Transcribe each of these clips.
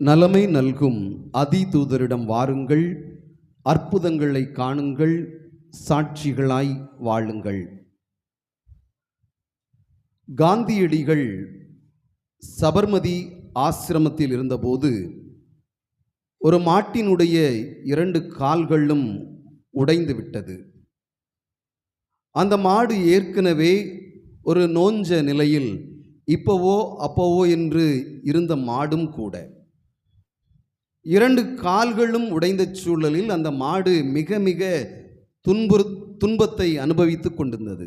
நலமை நல்கும் அதி தூதரிடம் வாருங்கள், அற்புதங்களை காணுங்கள், சாட்சிகளாய் வாழுங்கள். காந்தியடிகள் சபர்மதி ஆசிரமத்தில் இருந்தபோது ஒரு மாட்டினுடைய 2 கால்களும் உடைந்து விட்டது. அந்த மாடு ஏற்கனவே ஒரு நோஞ்ச நிலையில் இப்போவோ அப்போவோ என்று இருந்த மாடும் கூட. 2 கால்களும் உடைந்த சூழலில் அந்த மாடு மிக மிக துன்பத்தை அனுபவித்து கொண்டிருந்தது.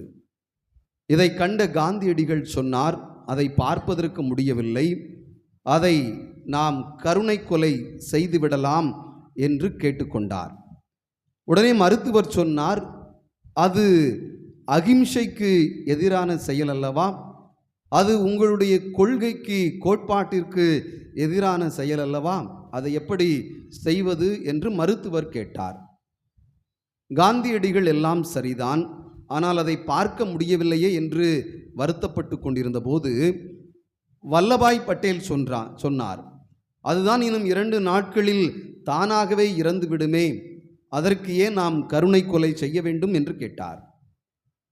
இதை கண்ட காந்தியடிகள் சொன்னார், அதை பார்ப்பதற்கு முடியவில்லை, அதை நாம் கருணை கொலை செய்துவிடலாம் என்று கேட்டுக்கொண்டார். உடனே மருத்துவர் சொன்னார், அது அகிம்சைக்கு எதிரான செயல் அல்லவா, அது உங்களுடைய கொள்கைக்கு கோட்பாட்டிற்கு எதிரான செயல் அல்லவா, அதை எப்படி செய்வது என்று மருத்துவர் கேட்டார். காந்தியடிகள் எல்லாம் சரிதான், ஆனால் அதை பார்க்க முடியவில்லையே என்று வருத்தப்பட்டு கொண்டிருந்த போது வல்லபாய் பட்டேல் சொன்னார், அதுதான் இன்னும் 2 நாட்களில் தானாகவே இறந்து விடுமே, அதற்கு ஏன் நாம் கருணை கொலை செய்ய வேண்டும் என்று கேட்டார்.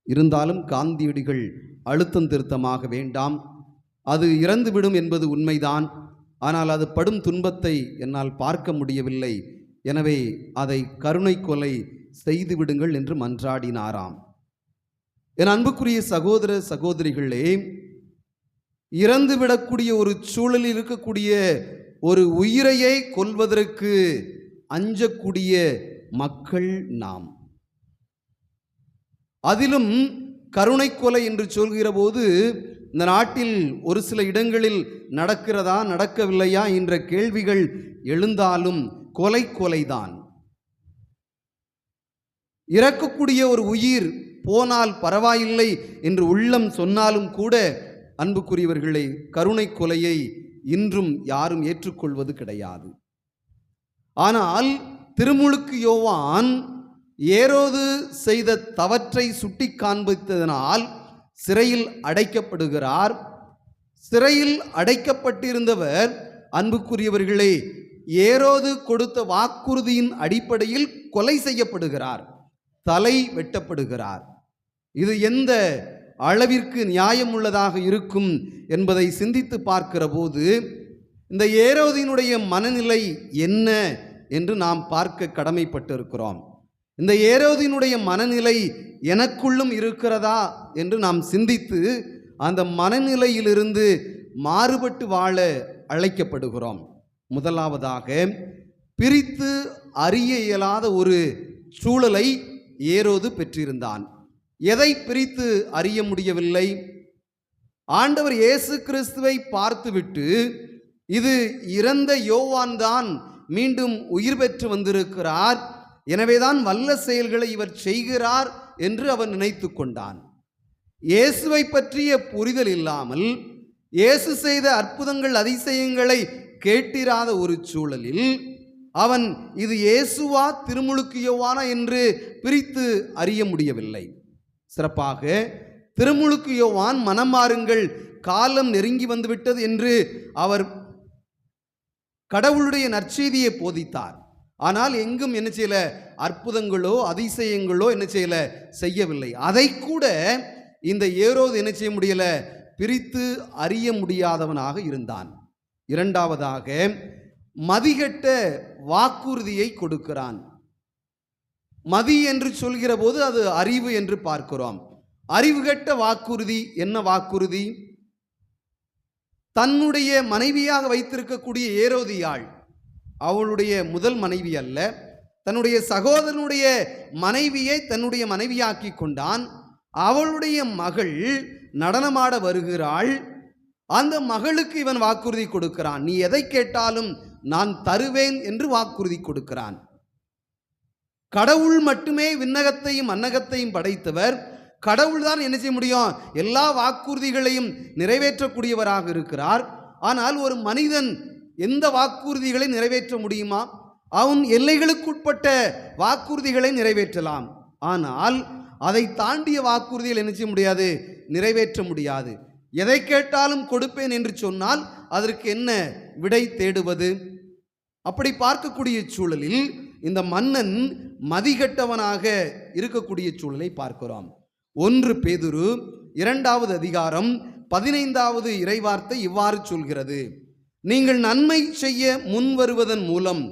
இருந்தாலும் காந்தியடிகள் அழுத்தம் திருத்தமாக வேண்டாம், அது இறந்துவிடும் என்பது உண்மைதான், ஆனால் அது படும் துன்பத்தை என்னால் பார்க்க முடியவில்லை, எனவே அதை கருணை கொலை செய்து விடுங்கள் என்று மன்றாடினாராம். என் அன்புக்குரிய சகோதர சகோதரிகளே, இறந்துவிடக்கூடிய ஒரு சூழலில் இருக்கக்கூடிய ஒரு உயிரையை கொல்வதற்கு அஞ்சக்கூடிய மக்கள் நாம். அதிலும் கருணை கொலை என்று சொல்கிற போது இந்த நாட்டில் ஒரு சில இடங்களில் நடக்கிறதா நடக்கவில்லையா என்ற கேள்விகள் எழுந்தாலும் கொலைதான். இறக்கக்கூடிய ஒரு உயிர் போனால் பரவாயில்லை என்று உள்ளம் சொன்னாலும் கூட அன்புக்குரியவர்களை கருணை கொலையை இன்றும் யாரும் ஏற்றுக்கொள்வது கிடையாது. ஆனால் திருமுழுக்கு யோவான் ஏரோது செய்த தவற்றை சுட்டி காண்பித்ததனால் சிறையில் அடைக்கப்படுகிறார். சிறையில் அடைக்கப்பட்டிருந்தவர் அன்புக்குரியவர்களே ஏரோது கொடுத்த வாக்குறுதியின் அடிப்படையில் கொலை செய்யப்படுகிறார், தலை வெட்டப்படுகிறார். இது எந்த அளவிற்கு நியாயம் உள்ளதாக இருக்கும் என்பதை சிந்தித்து பார்க்கிற போது இந்த ஏரோதினுடைய மனநிலை என்ன என்று நாம் பார்க்க கடமைப்பட்டிருக்கிறோம். இந்த ஏரோதினுடைய மனநிலை எனக்குள்ளும் இருக்கிறதா என்று நாம் சிந்தித்து அந்த மனநிலையிலிருந்து மாறுபட்டு வாழ அழைக்கப்படுகிறோம். முதலாவதாக, பிரித்து அறிய இயலாத ஒரு சூழலை ஏரோது பெற்றிருந்தான். எதை பிரித்து அறிய முடியவில்லை? ஆண்டவர் இயேசு கிறிஸ்துவை பார்த்துவிட்டு இது இறந்த யோவான் தான் மீண்டும் உயிர் பெற்று வந்திருக்கிறார், எனவேதான் வல்ல செயல்களை இவர் செய்கிறார் என்று அவன் நினைத்து கொண்டான். இயேசுவை பற்றிய புரிதல் இல்லாமல் இயேசு செய்த அற்புதங்கள் அதிசயங்களை கேட்டிராத ஒரு சூழலில் அவன் இது இயேசுவா திருமுழுக்கு யோவானா என்று பிரித்து அறிய முடியவில்லை. சிறப்பாக திருமுழுக்கு யோவான் மனம் மாறுங்கள், காலம் நெருங்கி வந்துவிட்டது என்று அவர் கடவுளுடைய நற்செய்தியை போதித்தார். ஆனால் எங்கும் என்ன செய்யல, அற்புதங்களோ அதிசயங்களோ என்ன செய்யல, செய்யவில்லை. அதை கூட இந்த ஏரோது என்ன செய்ய முடியல, பிரித்து அறிய முடியாதவனாக இருந்தான். இரண்டாவதாக, மதிகெட்ட வாக்குறுதியை கொடுக்கிறான். மதி என்று சொல்கிற போது அது அறிவு என்று பார்க்கிறோம். அறிவுகெட்ட வாக்குறுதி என்ன வாக்குறுதி? தன்னுடைய மனைவியாக வைத்திருக்கக்கூடிய ஏரோதியாள் அவளுடைய முதல் மனைவி அல்ல, தன்னுடைய சகோதரனுடைய மனைவியை தன்னுடைய மனைவியாக்கி கொண்டான். அவளுடைய மகள் நடனமாட வருகிறாள். அந்த மகளுக்கு இவன் வாக்குறுதி கொடுக்கிறான், நீ எதை கேட்டாலும் நான் தருவேன் என்று வாக்குறுதி கொடுக்கிறான். கடவுள் மட்டுமே விண்ணகத்தையும் மன்னகத்தையும் படைத்தவர். கடவுள் தான் என்ன செய்ய முடியும், எல்லா வாக்குறுதிகளையும் நிறைவேற்றக்கூடியவராக இருக்கிறார். ஆனால் ஒரு மனிதன் எந்த வாக்குறுதிகளை நிறைவேற்ற முடியுமா? அவன் எல்லைகளுக்குட்பட்ட வாக்குறுதிகளை நிறைவேற்றலாம், ஆனால் அதை தாண்டிய வாக்குறுதிகள் என்ன செய்ய முடியாது, நிறைவேற்ற முடியாது. எதை கேட்டாலும் கொடுப்பேன் என்று சொன்னால் அதற்கு என்ன விடை தேடுவது? அப்படி பார்க்கக்கூடிய சூழலில் இந்த மன்னன் மதிகட்டவனாக இருக்கக்கூடிய சூழலை பார்க்கிறோம். 1 பேதுரு 2வது அதிகாரம் 15வது இறைவார்த்தை இவ்வாறு சொல்கிறது: நீங்கள் நன்மை செய்ய முன் வருவதன் மூலம்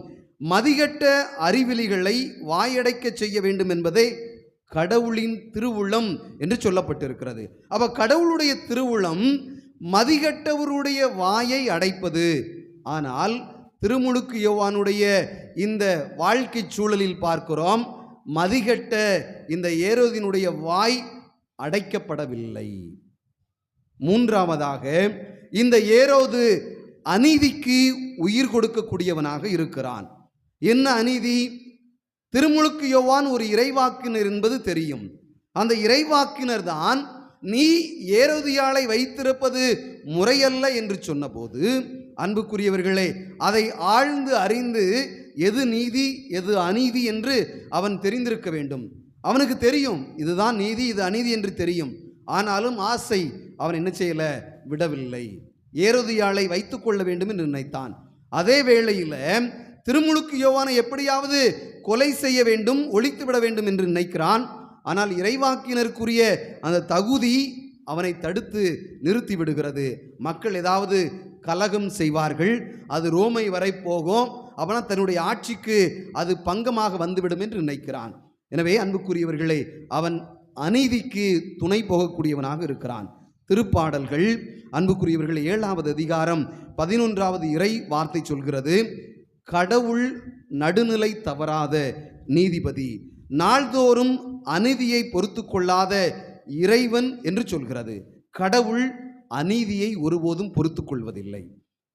மதிகட்ட அறிவிலிகளை வாயடைக்க செய்ய வேண்டும் என்பதே கடவுளின் திருவுளம் என்று சொல்லப்பட்டிருக்கிறது. அப்ப கடவுளுடைய திருவுளம் மதிகட்டவருடைய வாயை அடைப்பது. ஆனால் திருமுழுக்கு யோவானுடைய இந்த வாழ்க்கை சூழலில் பார்க்கிறோம், மதிகட்ட இந்த ஏரோதினுடைய வாய் அடைக்கப்படவில்லை. 3வதாக இந்த ஏரோது அநீதிக்கு உயிர் கொடுக்கக்கூடியவனாக இருக்கிறான். என்ன அநீதி? திருமுழுக்கு யோவான் ஒரு இறைவாக்கினர் என்பது தெரியும். அந்த இறைவாக்கினர் தான் நீ ஏரோதியாளை வைத்திருப்பது முறையல்ல என்று சொன்னபோது, அன்புக்குரியவர்களே, அதை ஆழ்ந்து அறிந்து எது நீதி எது அநீதி என்று அவன் தெரிந்திருக்க வேண்டும். அவனுக்கு தெரியும் இதுதான் நீதி இது அநீதி என்று தெரியும். ஆனாலும் ஆசை அவன் என்ன செய்யல, விடவில்லை. ஏரோதியாளை வைத்துக் கொள்ள வேண்டும் என்று நினைத்தான். அதே வேளையில் திருமுழுக்கு யோவானை எப்படியாவது கொலை செய்ய வேண்டும், ஒழித்து விட வேண்டும் என்று நினைக்கிறான். ஆனால் இறைவாக்கினருக்குரிய அந்த தகுதி அவனை தடுத்து நிறுத்தி விடுகிறது. மக்கள் ஏதாவது கலகம் செய்வார்கள், அது ரோமை வரை போகும், அவனா தன்னுடைய ஆட்சிக்கு அது பங்கமாக வந்துவிடும் என்று நினைக்கிறான். எனவே அன்புக்குரியவர்களே, அவன் அநீதிக்கு துணை போகக்கூடியவனாக இருக்கிறான். திருப்பாடல்கள் அன்புக்குரியவர்கள் 7வது அதிகாரம் 11வது இறை வார்த்தை சொல்கிறது: கடவுள் நடுநிலை தவறாத நீதிபதி, நாள்தோறும் அநீதியை பொறுத்து கொள்ளாத இறைவன் என்று சொல்கிறது. கடவுள் அநீதியை ஒருபோதும் பொறுத்து கொள்வதில்லை.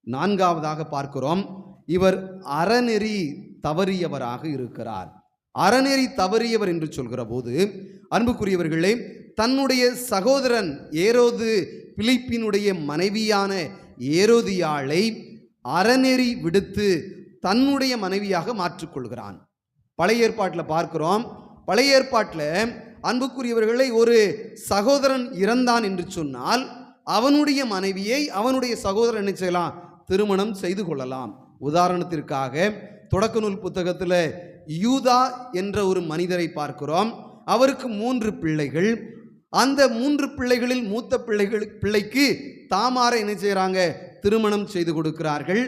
4வதாக பார்க்கிறோம், இவர் அறநெறி தவறியவராக இருக்கிறார். அறநெறி தவறியவர் என்று சொல்கிற போது அன்புக்குரியவர்களே, தன்னுடைய சகோதரன் ஏரோது பிலிப்பினுடைய மனைவியான ஏரோதியாளை அறநெறி விடுத்து தன்னுடைய மனைவியாக மாற்றிக்கொள்கிறான். பழைய ஏற்பாட்டில் பார்க்கிறோம். பழைய ஏற்பாட்டில் அன்புக்குரியவர்களை ஒரு சகோதரன் இறந்தான் என்று சொன்னால் அவனுடைய மனைவியை அவனுடைய சகோதரன் என்ன செய்யலாம், திருமணம் செய்து கொள்ளலாம். உதாரணத்திற்காக தொடக்க நூல் புத்தகத்தில் யூதா என்ற ஒரு மனிதரை பார்க்கிறோம். அவருக்கு 3 பிள்ளைகள். அந்த 3 பிள்ளைகளில் மூத்த பிள்ளைக்கு தாமாரை என்ன செய்கிறாங்க, திருமணம் செய்து கொடுக்கிறார்கள்.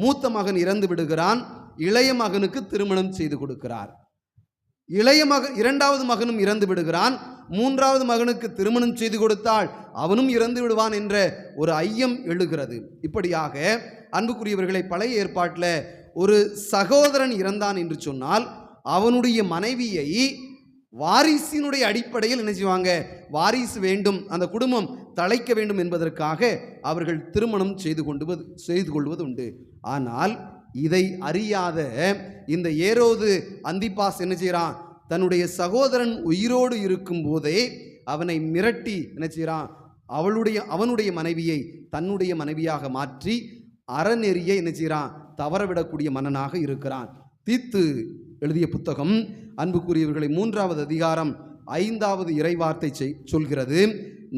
மூத்த மகன் இறந்து விடுகிறான். இளைய மகனுக்கு திருமணம் செய்து கொடுக்கிறார். இளைய மகன் 2வது மகனும் இறந்து விடுகிறான். 3வது மகனுக்கு திருமணம் செய்து கொடுத்தால் அவனும் இறந்து விடுவான் என்ற ஒரு ஐயம் எழுகிறது. இப்படியாக அன்புக்குரியவர்களை, பழைய ஏற்பாட்டில் ஒரு சகோதரன் இறந்தான் என்று சொன்னால் அவனுடைய மனைவியை வாரிசினுடைய அடிப்படையில் என்ன செய்வாங்க, வாரிசு வேண்டும், அந்த குடும்பம் தழைக்க வேண்டும் என்பதற்காக அவர்கள் திருமணம் செய்து கொள்வது உண்டு. ஆனால் இதை அறியாத இந்த ஏரோது அந்திப்பாஸ் என்ன செய்கிறான், தன்னுடைய சகோதரன் உயிரோடு இருக்கும் போதே அவனை மிரட்டி என்ன செய்கிறான், அவனுடைய மனைவியை தன்னுடைய மனைவியாக மாற்றி அறநெறியை என்ன செய்கிறான், தவறவிடக்கூடிய மன்னனாக இருக்கிறான். தீத்து எழுதிய புத்தகம் அன்புக்குரியவர்களை 3வது அதிகாரம் 5வது இறைவார்த்தை சொல்கிறது: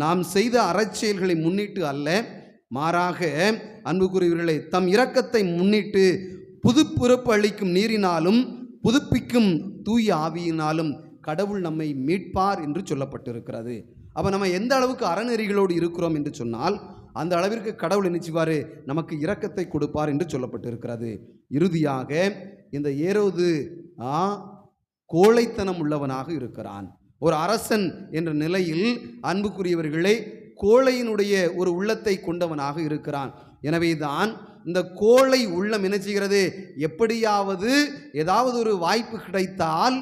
நாம் செய்த அறச்செயல்களை முன்னிட்டு அல்ல, மாறாக அன்புக்குரியவர்களை தம் இரக்கத்தை முன்னிட்டு புதுப்பிறப்பு அளிக்கும் நீரினாலும் புதுப்பிக்கும் தூய ஆவியினாலும் கடவுள் நம்மை மீட்பார் என்று சொல்லப்பட்டிருக்கிறது. அப்போ நம்ம எந்த அளவுக்கு அறநெறிகளோடு இருக்கிறோம் என்று சொன்னால் அந்த அளவிற்கு கடவுள் நினைச்சுவார், நமக்கு இரக்கத்தை கொடுப்பார் என்று சொல்லப்பட்டிருக்கிறது. இறுதியாக இந்த ஏரோது கோழைத்தனம் உள்ளவனாக இருக்கிறான். ஒரு அரசன் என்ற நிலையில் அன்புக்குரியவர்களே கோழையினுடைய ஒரு உள்ளத்தை கொண்டவனாக இருக்கிறான். எனவே தான் இந்த கோழை உள்ளம் என்ன செய்கிறது, எப்படியாவது ஏதாவது ஒரு வாய்ப்பு கிடைத்தால்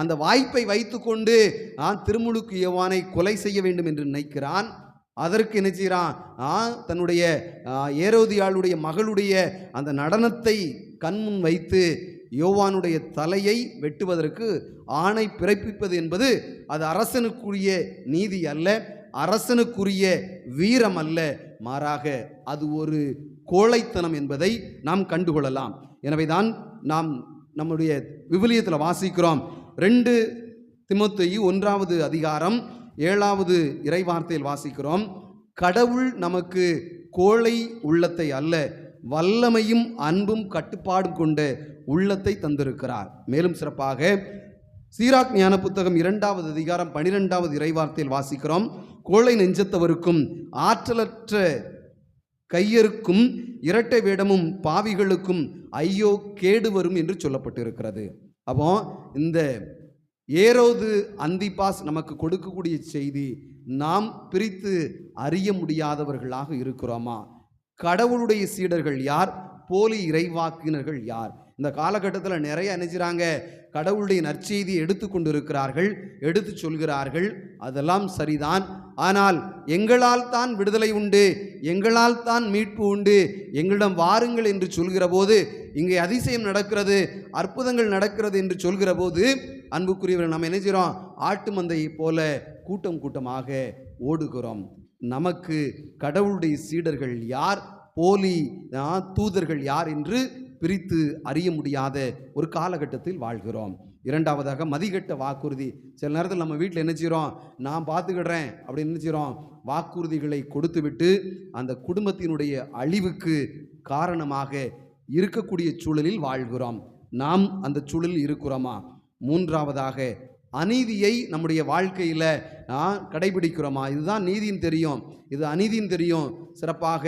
அந்த வாய்ப்பை வைத்துக்கொண்டு திருமுழுக்கு யோவானை கொலை செய்ய வேண்டும் என்று நினைக்கிறான். அதற்கு என்ன செய்கிறான், தன்னுடைய ஏரோதியாளுடைய மகளுடைய அந்த நடனத்தை கண்முன் வைத்து யோவானுடைய தலையை வெட்டுவதற்கு ஆணை பிறப்பிப்பது என்பது அது அரசனுக்குரிய நீதி அல்ல, அரசனுக்குரிய வீரம் அல்ல, மாறாக அது ஒரு கோழைத்தனம் என்பதை நாம் கண்டுகொள்ளலாம். எனவே தான் நாம் நம்முடைய விவிலியத்தில் வாசிக்கிறோம். 2 தீமோத்தேயு 1வது அதிகாரம் 7வது இறைவார்த்தையில் வாசிக்கிறோம்: கடவுள் நமக்கு கோழை உள்ளத்தை அல்ல வல்லமையும் அன்பும் கட்டுப்பாடும் கொண்ட உள்ளத்தை தந்திருக்கிறார். மேலும் சிறப்பாக சீராக் ஞான புத்தகம் 2வது அதிகாரம் 12வது இறைவார்த்தையில் வாசிக்கிறோம், கோழை நெஞ்சத்தவருக்கும் ஆற்றலற்ற கையருக்கும் இரட்டை வேடமும் பாவிகளுக்கும் ஐயோ கேடு வரும் என்று சொல்லப்பட்டிருக்கிறது. அப்போ இந்த ஏரோது அந்திபாஸ் நமக்கு கொடுக்கக்கூடிய செய்தி, நாம் பிரித்து அறிய முடியாதவர்களாக இருக்கிறோமா? கடவுளுடைய சீடர்கள் யார்? போலி இறைவாக்கினர்கள் யார்? இந்த காலகட்டத்தில் நிறைய நினைச்சாங்க, கடவுளுடைய நற்செய்தியை எடுத்து கொண்டிருக்கிறார்கள், எடுத்து சொல்கிறார்கள், அதெல்லாம் சரிதான். ஆனால் எங்களால் தான் விடுதலை உண்டு, எங்களால் தான் மீட்பு உண்டு, எங்களிடம் வாருங்கள் என்று சொல்கிற போது, இங்கே அதிசயம் நடக்கிறது, அற்புதங்கள் நடக்கிறது என்று சொல்கிற போது, அன்புக்குரியவர்கள் நாம் என்ன செய்கிறோம்? ஆட்டு மந்தையை போல கூட்டம் கூட்டமாக ஓடுகிறோம். நமக்கு கடவுளுடைய சீடர்கள் யார், போலி தூதர்கள் யார் என்று பிரித்து அறிய முடியாத ஒரு காலகட்டத்தில் வாழ்கிறோம். இரண்டாவதாக மதிகட்ட வாக்குறுதி. சில நேரத்தில் நம்ம வீட்டில் என்ன செய்கிறோம்? நான் பார்த்துக்கிடுறேன் அப்படின்னு என்ன செய்கிறோம்? வாக்குறுதிகளை கொடுத்து விட்டு அந்த குடும்பத்தினுடைய அழிவுக்கு காரணமாக இருக்கக்கூடிய சூழலில் வாழ்கிறோம். நாம் அந்த சூழலில் இருக்கிறோமா? மூன்றாவதாக அநீதியை நம்முடைய வாழ்க்கையில் கடைபிடிக்கிறோமா? இதுதான் நீதின்னு தெரியும், இது அநீதின்னு தெரியும். சிறப்பாக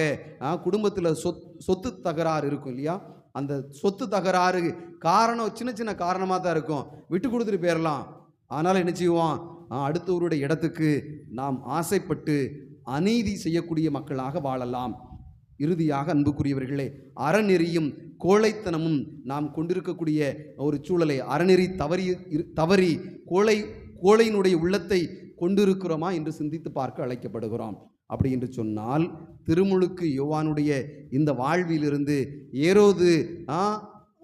குடும்பத்தில் சொத்து தகராறு இருக்கும் இல்லையா? அந்த சொத்து தகராறு காரணம் சின்ன சின்ன காரணமாக தான் இருக்கும், விட்டு கொடுத்துட்டு போயிடலாம். ஆனால் என்ன செய்வோம்? அடுத்தவருடைய இடத்துக்கு நாம் ஆசைப்பட்டு அநீதி செய்யக்கூடிய மக்களாக வாழலாம். இறுதியாக அன்புக்குரியவர்களே, அறநெறியும் கோழைத்தனமும் நாம் கொண்டிருக்கக்கூடிய ஒரு சூழலை, அறநெறி தவறி கோழையினுடைய உள்ளத்தை கொண்டிருக்கிறோமா என்று சிந்தித்து பார்க்க அழைக்கப்படுகிறோம். அப்படி என்று சொன்னால், திருமுழுக்கு யோவானுடைய இந்த வாழ்விலிருந்து, ஏரோது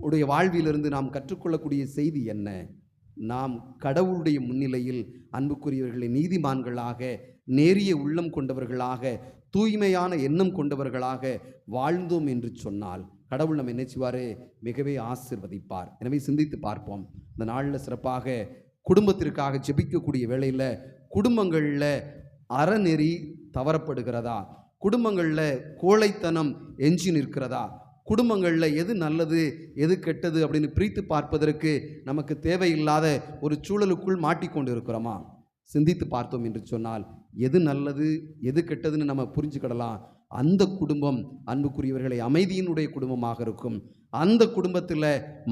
உடைய வாழ்விலிருந்து நாம் கற்றுக்கொள்ளக்கூடிய செய்தி என்ன? நாம் கடவுளுடைய முன்னிலையில் அன்புக்குரியவர்களை நீதிமான்களாக, நேரிய உள்ளம் கொண்டவர்களாக, தூய்மையான எண்ணம் கொண்டவர்களாக வாழ்ந்தோம் என்று சொன்னால் கடவுள் நம்ம என்ன செய்வார்? மிகவே ஆசீர்வதிப்பார். எனவே சிந்தித்து பார்ப்போம். இந்த நாளில் சிறப்பாக குடும்பத்திற்காக ஜெபிக்கக்கூடிய வேளையில் குடும்பங்களில் அறநெறி தவறப்படுகிறதா? குடும்பங்களில் கோழைத்தனம் எஞ்சி நிற்கிறதா? குடும்பங்களில் எது நல்லது எது கெட்டது அப்படின்னு பிரித்து பார்ப்பதற்கு நமக்கு தேவையில்லாத ஒரு சூழலுக்குள் மாட்டிக்கொண்டு இருக்கிறோமா? சிந்தித்து பார்த்தோம் என்று சொன்னால் எது நல்லது எது கெட்டதுன்னு நம்ம புரிஞ்சுக்கிடலாம். அந்த குடும்பம் அன்புக்குரியவர்களை அமைதியினுடைய குடும்பமாக இருக்கும். அந்த குடும்பத்தில்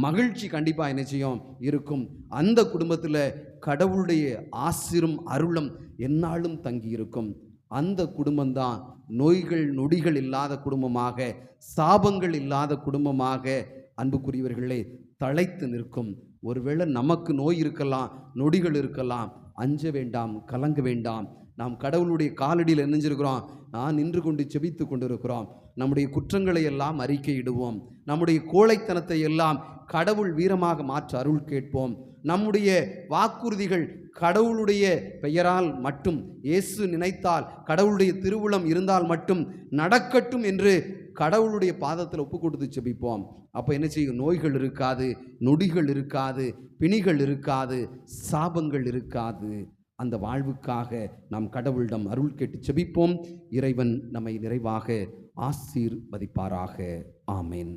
மகிழ்ச்சி கண்டிப்பாக என்ன செய்யும்? இருக்கும். அந்த குடும்பத்தில் கடவுளுடைய ஆசீரும் அருளும் எந்நாளும் தங்கி இருக்கும். அந்த குடும்பம்தான் நோய்கள் நொடிகள் இல்லாத குடும்பமாக, சாபங்கள் இல்லாத குடும்பமாக அன்புக்குரியவர்களே தழைத்து நிற்கும். ஒருவேளை நமக்கு நோய் இருக்கலாம், நொடிகள் இருக்கலாம், அஞ்ச வேண்டாம், கலங்க வேண்டாம். நாம் கடவுளுடைய காலடியில் நினைஞ்சிருக்கிறோம், நின்று கொண்டு செபித்து கொண்டிருக்கிறோம். நம்முடைய குற்றங்களை எல்லாம் அறிக்கையிடுவோம். நம்முடைய கோழைத்தனத்தை எல்லாம் கடவுள் வீரமாக மாற்ற அருள் கேட்போம். நம்முடைய வாக்குறுதிகள் கடவுளுடைய பெயரால் மட்டும், இயேசு நினைத்தால், கடவுளுடைய திருவுளம் இருந்தால் மட்டும் நடக்கட்டும் என்று கடவுளுடைய பாதத்தில் ஒப்பு கொடுத்து செபிப்போம். அப்போ என்ன செய்யும்? நோய்கள் இருக்காது, நொடிகள் இருக்காது, பிணிகள் இருக்காது, சாபங்கள் இருக்காது. அந்த வாழ்வுக்காக நாம் கடவுளிடம் அருள் கேட்டு செபிப்போம். இறைவன் நம்மை நிறைவாக ஆசீர்வதிப்பாராக. ஆமேன்.